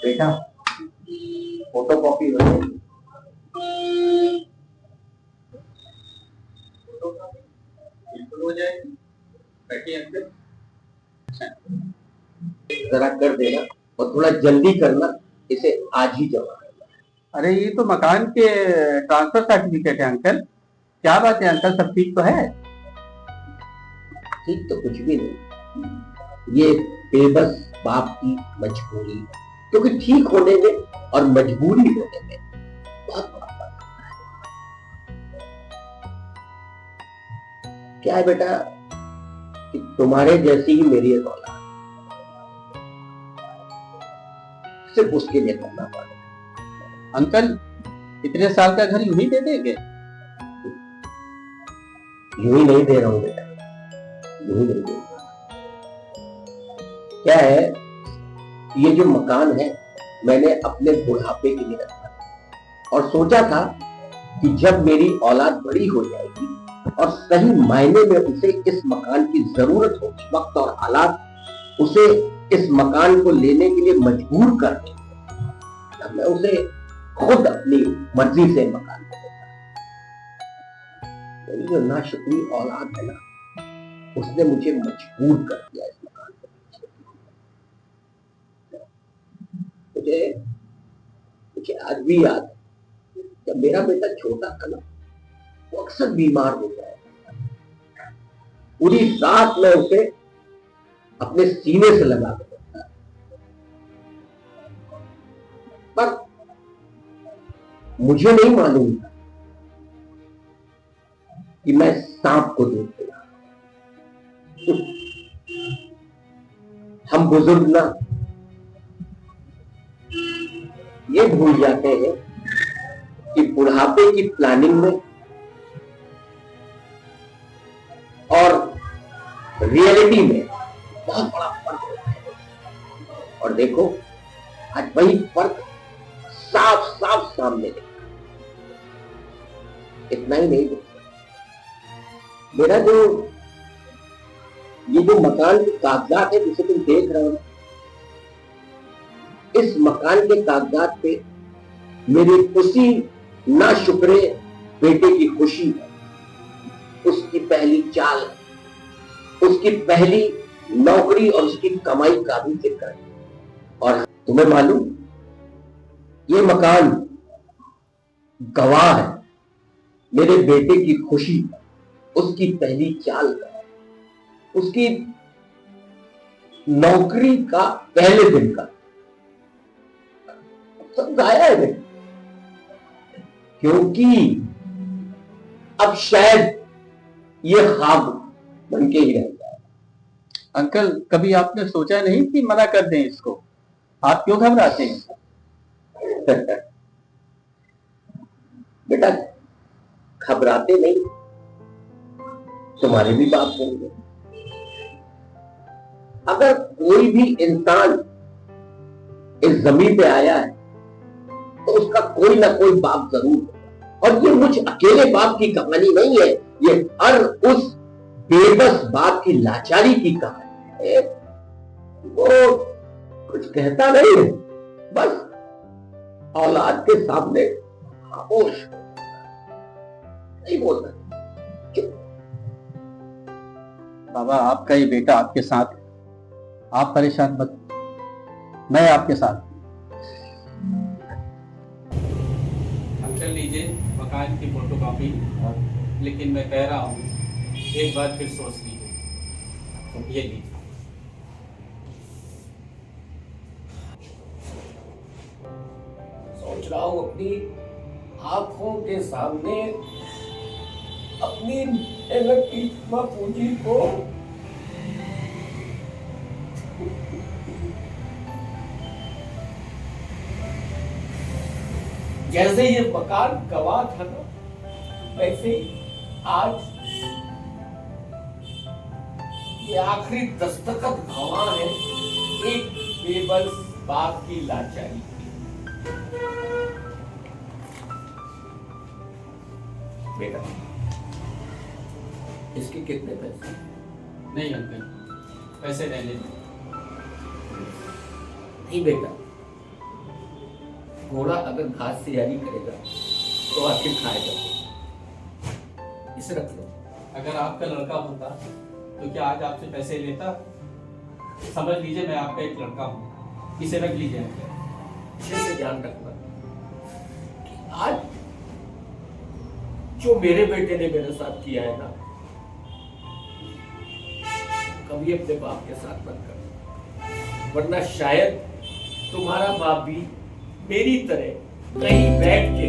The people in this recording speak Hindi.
बेटा फोटो कॉपी हो जाएगी। बिल्कुल हो जाएगी। बैठिए अंकल। जरा कर देना और थोड़ा जल्दी करना, इसे आज ही जमा करना। अरे ये तो मकान के ट्रांसफर सर्टिफिकेट है अंकल। क्या बात है अंकल, सब ठीक तो है? ठीक तो कुछ भी नहीं, ये बेबस बाप की मजबूरी है, क्योंकि ठीक होने में और मजबूरी होने में बहुत बड़ा फर्क है। क्या है बेटा कि तुम्हारे जैसी ही मेरी एक औलाद, सिर्फ उसके लिए करना पड़ेगा। अंकल इतने साल का घर यूं ही दे देंगे? यूं ही नहीं दे रहा हूं बेटा, यूं ही नहीं दे रहा। क्या है, ये जो मकान है मैंने अपने बुढ़ापे के लिए रखा और सोचा था कि जब मेरी औलाद बड़ी हो जाएगी और सही मायने में उसे इस मकान की जरूरत होगी, वक्त और हालात उसे इस मकान को लेने के लिए मजबूर कर दें, तब मैं उसे खुद अपनी मर्जी से मकान को देता। मेरी जो नाशुक्री औलाद है ना, उसने मुझे मजबूर कर दिया इस मकान को। मुझे आज भी याद है जब मेरा बेटा छोटा था ना, वो अक्सर बीमार हो जाएगा। पूरी रात में उसे अपने सीने से लगा के रखता, पर मुझे नहीं मालूम था कि मैं सांप को दूध पिला। हम बुजुर्ग ना ये भूल जाते हैं कि बुढ़ापे की प्लानिंग में और रियलिटी में बहुत बड़ा फर्क होता है। और देखो आज वही फर्क साफ साफ सामने दिखा। इतना ही नहीं दिखता, मेरा ये जो मकान के कागजात है जिसे तुम देख रहे हो, इस मकान के कागजात पे मेरी उसी नाशुक्रे बेटे की खुशी है, उसकी पहली चाल, उसकी पहली नौकरी और उसकी कमाई का भी जिक्र है। और तुम्हें मालूम, ये मकान गवाह है मेरे बेटे की खुशी, उसकी पहली चाल का, उसकी नौकरी का पहले दिन का, सब गाया है। क्योंकि अब शायद ये ख्वाब बन के ही रह जाए। अंकल कभी आपने सोचा नहीं कि मना कर दें इसको? आप क्यों घबराते हैं? बेटा घबराते नहीं, तुम्हारे भी बाप होंगे। अगर कोई भी इंसान इस जमीन पे आया है तो उसका कोई ना कोई बाप जरूर होगा। और ये मुझ अकेले बाप की कहानी नहीं है, ये हर उस बेबस बाप की लाचारी की कहानी है। वो कुछ कहता नहीं है, बस औलाद के सामने खामोश नहीं बोलता। बाबा आपका ये बेटा आपके साथ है, आप परेशान मत, मैं आपके साथ। अंकल लीजिए मकान की फोटोकॉपी, लेकिन मैं कह रहा हूँ एक बार फिर सोच लीजिए। ये लीजिए। सोच रहा हूँ अपनी आंखों के सामने अपनी मेहनत की पूंजी को जैसे ये मकान गवाह था ना, वैसे आज ये आखिरी दस्तखत गवाह है एक बेबस बाप की लाचारी। बेटा इसके कितने पैसे? नहीं अंकल, पैसे रहने दो। नहीं बेटा, घोड़ा अगर घास से यारी करेगा तो आखिर खाएगा। इसे रख लो। अगर आपका लड़का होता तो क्या आज आपसे पैसे लेता? समझ लीजिए मैं आपका एक लड़का हूँ, इसे रख लीजिए अंकल। अच्छे से ध्यान रखना कि आज जो मेरे बेटे ने मेरे साथ किया है ना, कभी अपने बाप के साथ मत करना, वरना शायद तुम्हारा बाप भी मेरी तरह कहीं बैठ के